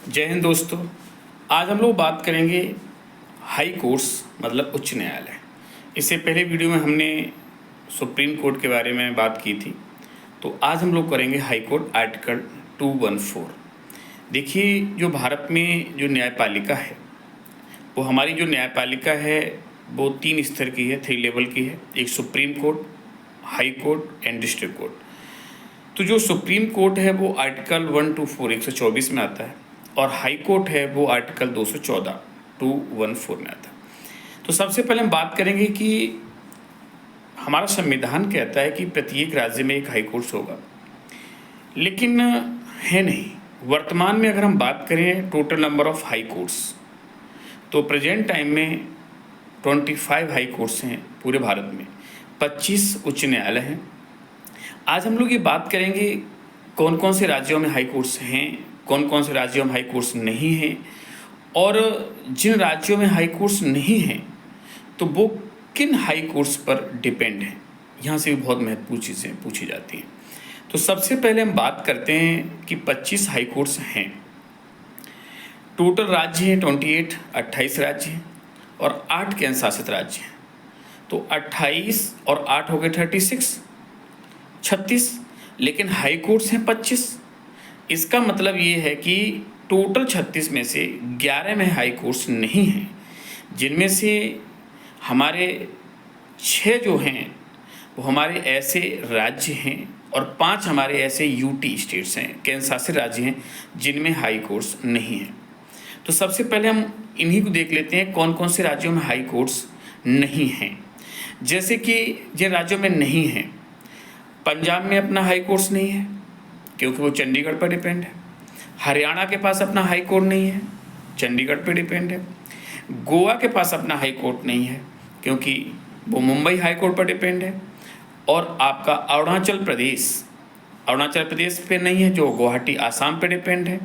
जय हिंद दोस्तों। आज हम लोग बात करेंगे हाई कोर्ट्स मतलब उच्च न्यायालय। इससे पहले वीडियो में हमने सुप्रीम कोर्ट के बारे में बात की थी, तो आज हम लोग करेंगे हाई कोर्ट आर्टिकल 214। देखिए, जो भारत में जो न्यायपालिका है वो हमारी जो न्यायपालिका है वो 3 स्तर की है, 3 लेवल की है। एक supreme court, high court and district court. तो जो सुप्रीम कोर्ट है वो आर्टिकल 124 124 में आता है और हाई कोर्ट है वो आर्टिकल 214 214 में आता है। तो सबसे पहले हम बात करेंगे कि हमारा संविधान कहता है कि प्रत्येक राज्य में एक हाई कोर्ट होगा, लेकिन है नहीं। वर्तमान में अगर हम बात करें total number of high courts, तो प्रेजेंट टाइम में 25 हाई कोर्ट्स हैं पूरे भारत में, 25 उच्च न्यायालय हैं। आज हम लोग ये बात करेंगे कौन कौन से राज्यों में हाई कोर्ट्स हैं, कौन कौन से राज्यों में हाई कोर्ट्स नहीं हैं, और जिन राज्यों में हाई कोर्ट्स नहीं हैं तो वो किन हाई कोर्ट्स पर डिपेंड हैं। यहाँ से भी बहुत महत्वपूर्ण चीज़ें पूछी जाती हैं। तो सबसे पहले हम बात करते हैं कि 25 हाई कोर्ट्स हैं। टोटल राज्य हैं 28, 28 राज्य हैं और 8 केंद्र शासित राज्य हैं। तो 28 और 8 हो गए 36, लेकिन हाई कोर्ट्स हैं 25। इसका मतलब ये है कि टोटल 36 में से 11 में हाई कोर्ट्स नहीं हैं, जिनमें से हमारे 6 जो हैं वो हमारे ऐसे राज्य हैं और 5 हमारे ऐसे यूटी स्टेट्स हैं, केंद्र शासित राज्य हैं, जिनमें हाई कोर्ट्स नहीं हैं। तो सबसे पहले हम इन्हीं को देख लेते हैं कौन कौन से राज्यों में हाई कोर्ट्स नहीं हैं। जैसे कि जिन राज्यों में नहीं हैं, पंजाब में अपना हाई कोर्ट्स नहीं है क्योंकि वो चंडीगढ़ पर डिपेंड है। हरियाणा के पास अपना हाई कोर्ट नहीं है, चंडीगढ़ पर डिपेंड है। गोवा के पास अपना हाई कोर्ट नहीं है क्योंकि वो मुंबई हाई कोर्ट पर डिपेंड है। और आपका अरुणाचल प्रदेश पे नहीं है, जो गुवाहाटी आसाम पे डिपेंड है।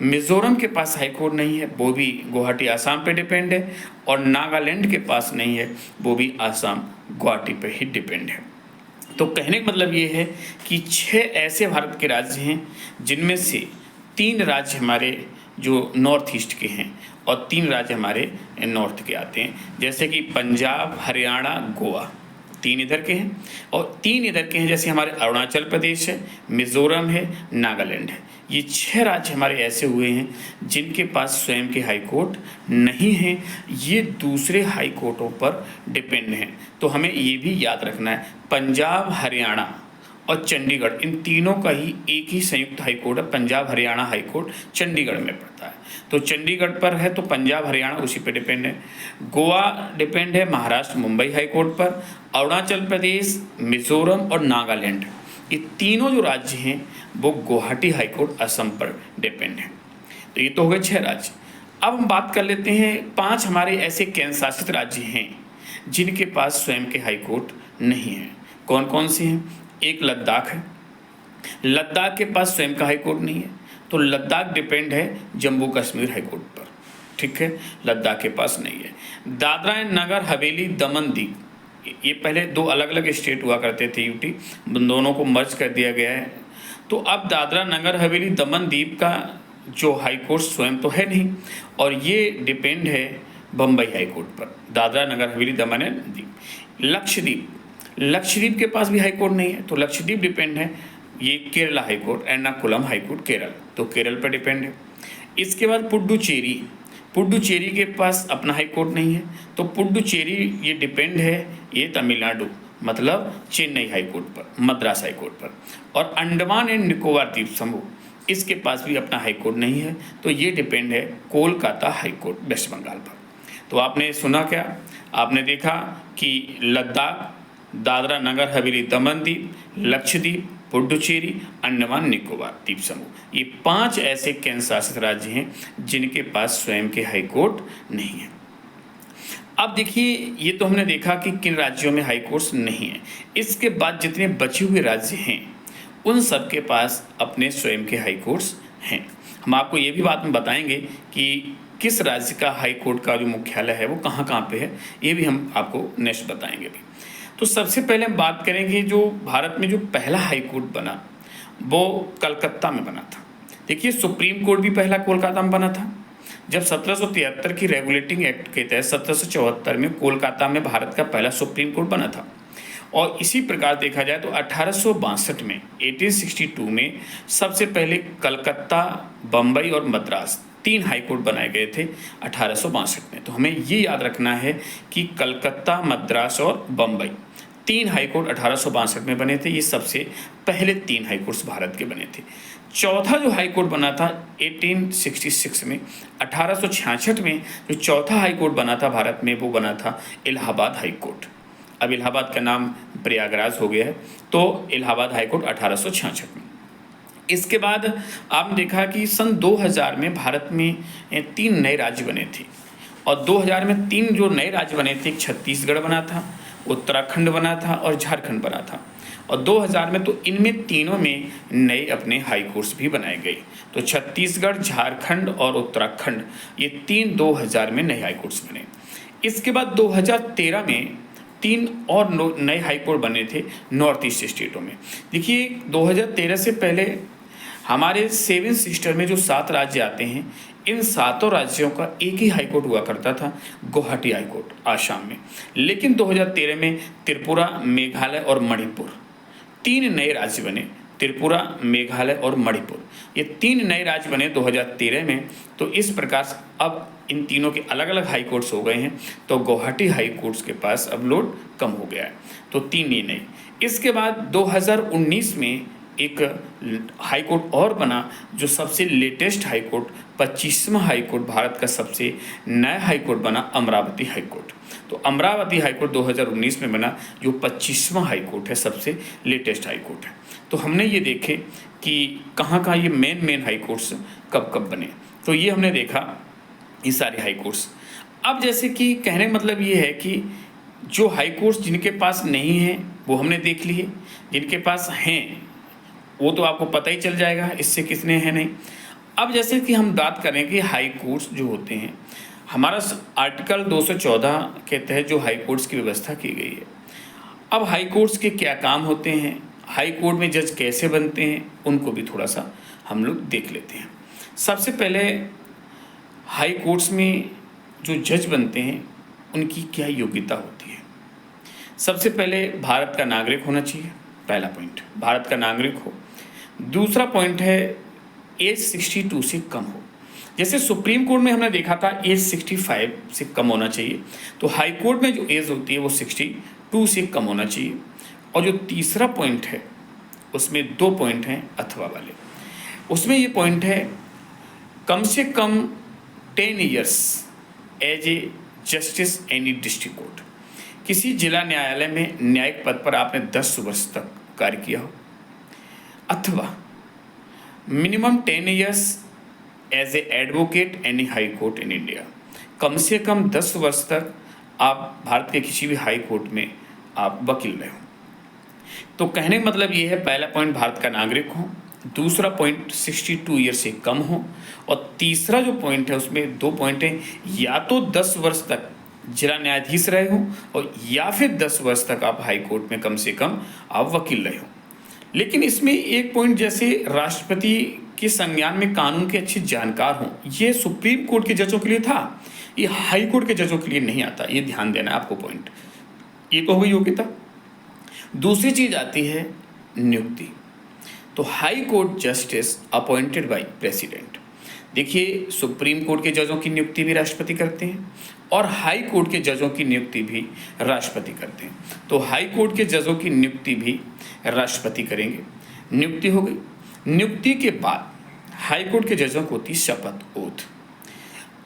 मिज़ोरम के पास हाई कोर्ट नहीं है, वो भी गुवाहाटी आसाम पे डिपेंड है। और नागालैंड के पास नहीं है, वो भी आसाम गुवाहाटी पे ही डिपेंड है। तो कहने का मतलब ये है कि 6 ऐसे भारत के राज्य हैं जिनमें से 3 राज्य हमारे जो नॉर्थ ईस्ट के हैं और 3 राज्य हमारे नॉर्थ के आते हैं। जैसे कि पंजाब, हरियाणा, गोवा, 3 इधर के हैं और 3 इधर के हैं। जैसे हमारे अरुणाचल प्रदेश है, मिज़ोरम है, नागालैंड है। ये 6 राज्य हमारे ऐसे हुए हैं जिनके पास स्वयं के हाई कोर्ट नहीं हैं, ये दूसरे हाई कोर्टों पर डिपेंड हैं। तो हमें ये भी याद रखना है, पंजाब, हरियाणा और चंडीगढ़, इन तीनों का ही एक ही संयुक्त हाई कोर्ट है। पंजाब हरियाणा हाई कोर्ट चंडीगढ़ में पड़ता है, तो चंडीगढ़ पर है तो पंजाब हरियाणा उसी पे डिपेंड है। गोवा डिपेंड है महाराष्ट्र मुंबई हाई कोर्ट पर। अरुणाचल प्रदेश, मिज़ोरम और नागालैंड, ये तीनों जो राज्य हैं वो गुवाहाटी हाई कोर्ट असम पर डिपेंड है। तो ये तो हो गए 6 राज्य। अब हम बात कर लेते हैं 5 हमारे ऐसे केंद्र शासित राज्य हैं जिनके पास स्वयं के हाई कोर्ट नहीं है। कौन कौन से हैं? एक लद्दाख है। लद्दाख के पास स्वयं का हाई कोर्ट नहीं है, तो लद्दाख डिपेंड है जम्मू कश्मीर हाई कोर्ट पर। ठीक है, लद्दाख के पास नहीं है। दादरा एंड नगर हवेली, दमन दीव, ये पहले 2 अलग अलग स्टेट हुआ करते थे, यूटी, दोनों को मर्ज कर दिया गया है। तो अब दादरा नगर हवेली दमन दीव का जो हाई कोर्ट स्वयं तो है नहीं और ये डिपेंड है बम्बई हाई कोर्ट पर। दादरा नगर हवेली दमन एंड दीव। लक्षद्वीप के पास भी हाई कोर्ट नहीं है, तो लक्षद्वीप डिपेंड है ये Kerala high court, Ernakulam high court Kerala, तो केरल पर डिपेंड है। इसके बाद पुडुचेरी के पास अपना हाई कोर्ट नहीं है, तो पुडुचेरी ये डिपेंड है ये तमिलनाडु मतलब चेन्नई हाई कोर्ट पर, मद्रास हाई कोर्ट पर। और अंडमान एंड निकोबार द्वीप समूह, इसके पास भी अपना हाई कोर्ट नहीं है, तो ये डिपेंड है Kolkata high court West Bengal पर। तो आपने सुना क्या? आपने देखा कि लद्दाख, दादरा नगर हवेली दमन दीव, लक्षद्वीप, पुडुचेरी, अंडमान निकोबार द्वीप समूह, ये 5 ऐसे केंद्र शासित राज्य हैं जिनके पास स्वयं के हाई कोर्ट नहीं है। अब देखिए, ये तो हमने देखा कि किन राज्यों में हाई कोर्ट्स नहीं है। इसके बाद जितने बचे हुए राज्य हैं उन सब के पास अपने स्वयं के हाई कोर्ट्स हैं। हम आपको ये भी बात में बताएंगे कि किस राज्य का हाई कोर्ट का जो मुख्यालय है वो कहाँ कहाँ पे है, ये भी हम आपको नेक्स्ट बताएंगे भी। तो सबसे पहले हम बात करेंगे जो भारत में जो पहला हाई कोर्ट बना वो कलकत्ता में बना था। देखिए, सुप्रीम कोर्ट भी पहला कोलकाता में बना था। जब 1773 की रेगुलेटिंग एक्ट के तहत 1774 में कोलकाता में भारत का पहला सुप्रीम कोर्ट बना था। और इसी प्रकार देखा जाए तो 1862 में 1862 में सबसे पहले कलकत्ता, बम्बई और मद्रास 3 हाई कोर्ट बनाए गए थे 1862 में। तो हमें ये याद रखना है कि कलकत्ता, मद्रास और बम्बई 3 हाई कोर्ट 1862 में बने थे। ये सबसे पहले 3 हाई कोर्ट्स भारत के बने थे। चौथा जो हाई कोर्ट बना था 1866 में, 1866 में जो चौथा हाई कोर्ट बना था भारत में, वो बना था इलाहाबाद हाई कोर्ट। अब इलाहाबाद का नाम प्रयागराज हो गया है। तो इलाहाबाद हाई कोर्ट 1866 में। इसके बाद आपने देखा कि सन 2000 में भारत में 3 नए राज्य बने थे। और 2000 में 3 जो नए राज्य बने थे, एक छत्तीसगढ़ बना था, उत्तराखंड बना था और झारखंड बना था। और 2000 में तो इनमें तीनों में नए अपने हाई कोर्ट्स भी बनाए गए। तो छत्तीसगढ़, झारखंड और उत्तराखंड, ये 2000 में नए हाई कोर्ट्स बने। इसके बाद 2013 में 3 और नए हाई कोर्ट बने थे नॉर्थ ईस्ट स्टेटों में। देखिए, 2013 से पहले हमारे 7 सिस्टर में जो 7 राज्य आते हैं, इन 7 राज्यों का एक ही हाई कोर्ट हुआ करता था, गुवाहाटी हाई कोर्ट आसाम में। लेकिन 2013 में त्रिपुरा, मेघालय और मणिपुर 3 नए राज्य बने। त्रिपुरा, मेघालय और मणिपुर, ये 3 नए राज्य बने 2013 में। तो इस प्रकार अब इन तीनों के अलग अलग हाई कोर्ट्स हो गए हैं। तो गुवाहाटी हाई कोर्ट्स के पास अब लोड कम हो गया है। तो 3 ही नए। इसके बाद 2019 में एक हाई कोर्ट और बना, जो सबसे लेटेस्ट हाई कोर्ट, 25वां हाई कोर्ट, भारत का सबसे नया हाई कोर्ट बना, अमरावती हाई कोर्ट। तो अमरावती हाई कोर्ट 2019 में बना, जो 25वां हाई कोर्ट है, सबसे लेटेस्ट हाई कोर्ट है। तो हमने ये देखे कि कहाँ कहाँ ये मेन हाई कोर्ट्स कब कब बने। तो ये हमने देखा ये सारे हाई कोर्ट्स। अब जैसे कि कहने का मतलब ये है कि जो हाई कोर्ट्स जिनके पास नहीं हैं वो हमने देख लिए, जिनके पास हैं वो तो आपको पता ही चल जाएगा इससे किसने है नहीं। अब जैसे कि हम बात करें कि हाई कोर्ट्स जो होते हैं, हमारा आर्टिकल 214 के तहत जो हाई कोर्ट्स की व्यवस्था की गई है। अब हाई कोर्ट्स के क्या काम होते हैं, हाई कोर्ट में जज कैसे बनते हैं, उनको भी थोड़ा सा हम लोग देख लेते हैं। सबसे पहले हाई कोर्ट्स में जो जज बनते हैं उनकी क्या योग्यता होती है। सबसे पहले भारत का नागरिक होना चाहिए, पहला पॉइंट, भारत का नागरिक हो। दूसरा पॉइंट है एज 62 से कम हो। जैसे सुप्रीम कोर्ट में हमने देखा था एज 65 से कम होना चाहिए, तो हाई कोर्ट में जो एज होती है वो 62 से कम होना चाहिए। और जो तीसरा पॉइंट है उसमें 2 पॉइंट हैं अथवा वाले। उसमें ये पॉइंट है कम से कम 10 years as a justice any district court. किसी जिला न्यायालय में न्यायिक पद पर आपने 10 वर्ष तक कार्य किया हो, अथवा minimum 10 years as a advocate any high court in India. कम से कम 10 वर्ष तक आप भारत के किसी भी हाई कोर्ट में आप वकील रहे हो। तो कहने का मतलब ये है, पहला पॉइंट भारत का नागरिक हो, दूसरा पॉइंट 62 ईयर से कम हो, और तीसरा जो पॉइंट है उसमें 2 पॉइंट हैं, या तो 10 वर्ष तक जिला न्यायाधीश रहे हो और या फिर 10 वर्ष तक आप हाई कोर्ट में कम से कम आप वकील रहे हो। लेकिन इसमें एक पॉइंट, जैसे राष्ट्रपति के संज्ञान में कानून के अच्छे जानकार हों, ये सुप्रीम कोर्ट के जजों के लिए था, ये हाई कोर्ट के जजों के लिए नहीं आता, ये ध्यान देना है आपको पॉइंट। ये तो हो गई योग्यता। दूसरी चीज आती है नियुक्ति। तो high court justice appointed by president. देखिए, सुप्रीम कोर्ट के जजों की नियुक्ति भी राष्ट्रपति करते हैं और हाई कोर्ट के जजों की नियुक्ति भी राष्ट्रपति करते हैं। तो हाई कोर्ट के जजों की नियुक्ति भी राष्ट्रपति करेंगे। नियुक्ति हो गई। नियुक्ति के बाद हाई कोर्ट के जजों को होती शपथ, ओथ।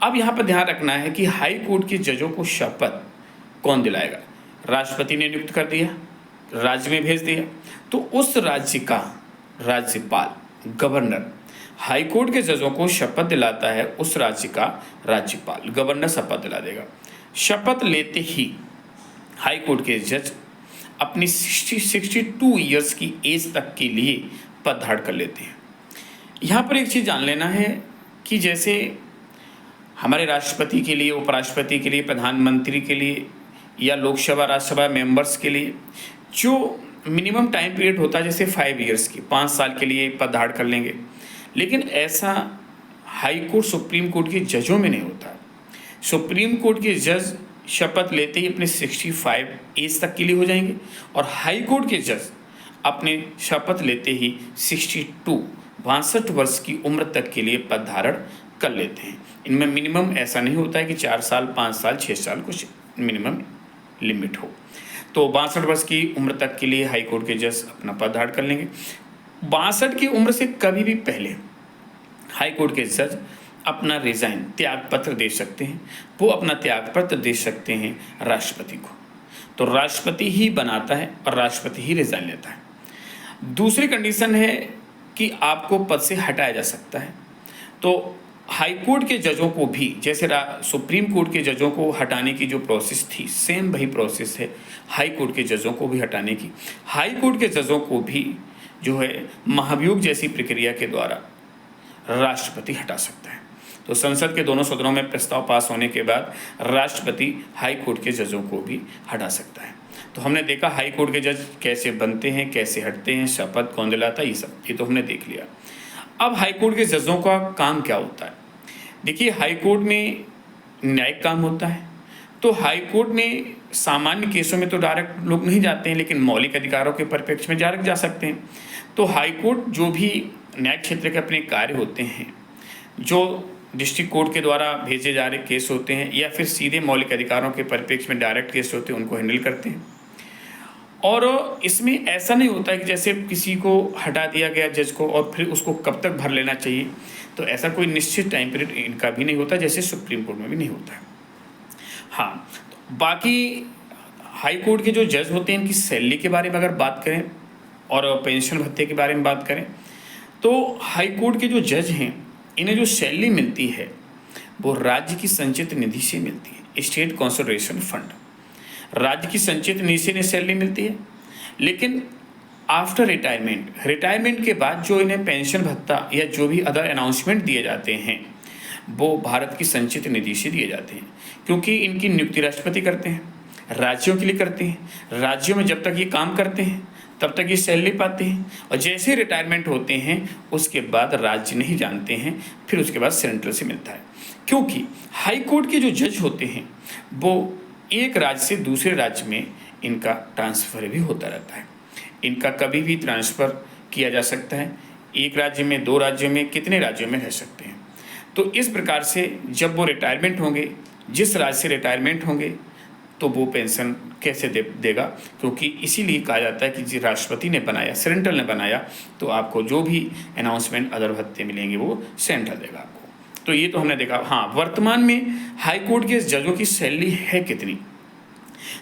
अब यहाँ पर ध्यान रखना है कि हाई कोर्ट के जजों को शपथ कौन दिलाएगा। राष्ट्रपति ने नियुक्त कर दिया, राज्य में भेज दिया, तो उस राज्य का राज्यपाल, गवर्नर, हाई कोर्ट के जजों को शपथ दिलाता है। उस राज्य का राज्यपाल, गवर्नर शपथ दिला देगा। शपथ लेते ही हाई कोर्ट के जज अपनी 62 ईयर्स की एज तक के लिए पद धारण कर लेते हैं। यहाँ पर एक चीज़ जान लेना है कि जैसे हमारे राष्ट्रपति के लिए, उपराष्ट्रपति के लिए, प्रधानमंत्री के लिए या लोकसभा राज्यसभा मेंबर्स के लिए जो मिनिमम टाइम पीरियड होता है, जैसे 5 ईयर्स की, 5 साल के लिए पद धारण कर लेंगे। लेकिन ऐसा हाई कोर्ट सुप्रीम कोर्ट के जजों में नहीं होता। सुप्रीम कोर्ट के जज शपथ लेते ही अपने 65 एज तक के लिए हो जाएंगे और हाई कोर्ट के जज अपने शपथ लेते ही 62 वर्ष की उम्र तक के लिए पद धारण कर लेते हैं। इनमें मिनिमम ऐसा नहीं होता है कि 4 साल, 5 साल, 6 साल कुछ मिनिमम लिमिट हो। तो 62 वर्ष की उम्र तक के लिए हाई कोर्ट के जज अपना पद धारण कर लेंगे। 62 की उम्र से कभी भी पहले हाई कोर्ट के जज अपना रिजाइन त्याग पत्र दे सकते हैं। वो अपना त्याग पत्र दे सकते हैं राष्ट्रपति को, तो राष्ट्रपति ही बनाता है और राष्ट्रपति ही रिजाइन लेता है। दूसरी कंडीशन है कि आपको पद से हटाया जा सकता है। तो हाई कोर्ट के जजों को भी, जैसे सुप्रीम कोर्ट के जजों को हटाने की जो प्रोसेस थी, सेम वही प्रोसेस है हाई कोर्ट के जजों को भी हटाने की। हाई कोर्ट के जजों को भी जो है महाभियोग जैसी प्रक्रिया के द्वारा राष्ट्रपति हटा सकता है। तो संसद के दोनों सदनों में प्रस्ताव पास होने के बाद राष्ट्रपति हाई कोर्ट के जजों को भी हटा सकता है। तो हमने देखा हाई कोर्ट के जज कैसे बनते हैं, कैसे हटते हैं, शपथ कौन दिलाता है, ये तो हमने देख लिया। अब हाई कोर्ट के जजों का काम क्या होता है? देखिए, हाई कोर्ट में न्यायिक काम होता है। तो हाई कोर्ट में सामान्य केसों में तो डायरेक्ट लोग नहीं जाते हैं, लेकिन मौलिक अधिकारों के परिप्रेक्ष्य में डायरेक्ट जा सकते हैं। तो हाई कोर्ट जो भी न्यायिक क्षेत्र के अपने कार्य होते हैं, जो डिस्ट्रिक्ट कोर्ट के द्वारा भेजे जा रहे केस होते हैं या फिर सीधे मौलिक अधिकारों के परिप्रेक्ष्य में डायरेक्ट केस होते हैं, उनको हैंडल करते हैं। और इसमें ऐसा नहीं होता है कि जैसे किसी को हटा दिया गया जज को और फिर उसको कब तक भर लेना चाहिए, तो ऐसा कोई निश्चित टाइम पीरियड इनका भी नहीं होता, जैसे सुप्रीम कोर्ट में भी नहीं होता है। हाँ, तो बाकी हाई कोर्ट के जो जज होते हैं, इनकी सैलरी के बारे में अगर बात करें और पेंशन भत्ते के बारे में बात करें, तो हाई कोर्ट के जो जज हैं, इन्हें जो सैलरी मिलती है वो राज्य की संचित निधि से मिलती है, स्टेट कंसोलिडेशन फंड। राज्य की संचित निधि से इन्हें सैलरी मिलती है, लेकिन आफ्टर रिटायरमेंट के बाद जो इन्हें पेंशन भत्ता या जो भी अदर अनाउंसमेंट दिए जाते हैं, वो भारत की संचित निधि से दिए जाते हैं, क्योंकि इनकी नियुक्ति राष्ट्रपति करते हैं, राज्यों के लिए करते हैं। राज्यों में जब तक ये काम करते हैं तब तक ये सैलरी पाते हैं, और जैसे रिटायरमेंट होते हैं उसके बाद राज्य नहीं जानते हैं, फिर उसके बाद सेंट्रल से मिलता है। क्योंकि हाई कोर्ट के जो जज होते हैं वो एक राज्य से दूसरे राज्य में इनका ट्रांसफ़र भी होता रहता है। इनका कभी भी ट्रांसफ़र किया जा सकता है, एक राज्य में, 2 राज्यों में, कितने राज्यों में रह सकते हैं। तो इस प्रकार से जब वो रिटायरमेंट होंगे, जिस राज्य से रिटायरमेंट होंगे, तो वो पेंशन कैसे देगा, क्योंकि इसीलिए कहा जाता है कि जी राष्ट्रपति ने बनाया, सेंट्रल ने बनाया, तो आपको जो भी अनाउंसमेंट अदर भत्ते मिलेंगे वो सेंट्रल देगा आपको। तो ये तो हमने देखा। हाँ, वर्तमान में हाई कोर्ट के जजों की सैलरी है कितनी?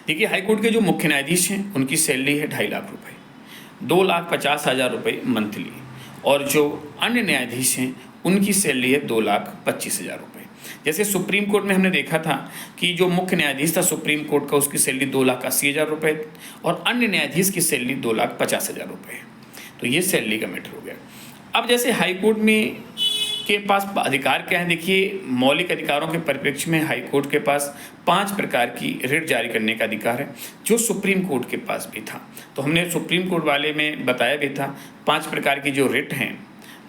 देखिए, हाई कोर्ट के जो मुख्य न्यायाधीश हैं उनकी सैलरी है 2.5 लाख रुपये, 2,50,000 रुपये मंथली, और जो अन्य न्यायाधीश हैं उनकी सैलरी है 2,25,000 रुपये। जैसे सुप्रीम कोर्ट में हमने देखा था कि जो मुख्य न्यायाधीश था सुप्रीम कोर्ट का, उसकी सैलरी 2,80,000 रुपये और अन्य न्यायाधीश की सैलरी 2,50,000 रुपये। तो ये सैलरी का मैटर हो गया। अब जैसे हाई कोर्ट में के पास अधिकार क्या है? देखिए, मौलिक अधिकारों के परिप्रेक्ष्य में हाई कोर्ट के पास 5 प्रकार की रिट जारी करने का अधिकार है, जो सुप्रीम कोर्ट के पास भी था। तो हमने सुप्रीम कोर्ट वाले में बताया भी था 5 प्रकार की जो रिट हैं,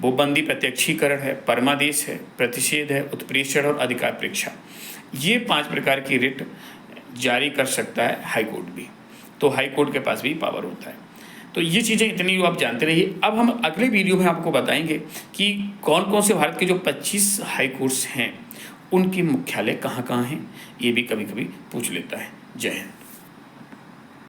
वो बंदी प्रत्यक्षीकरण है, परमादेश है, प्रतिषेध है, उत्प्रेषण और अधिकार परीक्षा। ये 5 प्रकार की रिट जारी कर सकता है हाई कोर्ट भी। तो हाई कोर्ट के पास भी पावर होता है। तो ये चीज़ें इतनी आप जानते रहिए। अब हम अगले वीडियो में आपको बताएंगे कि कौन कौन से भारत के जो 25 हाई कोर्ट्स हैं उनके मुख्यालय कहाँ कहाँ हैं। ये भी कभी कभी पूछ लेता है। जय हिंद।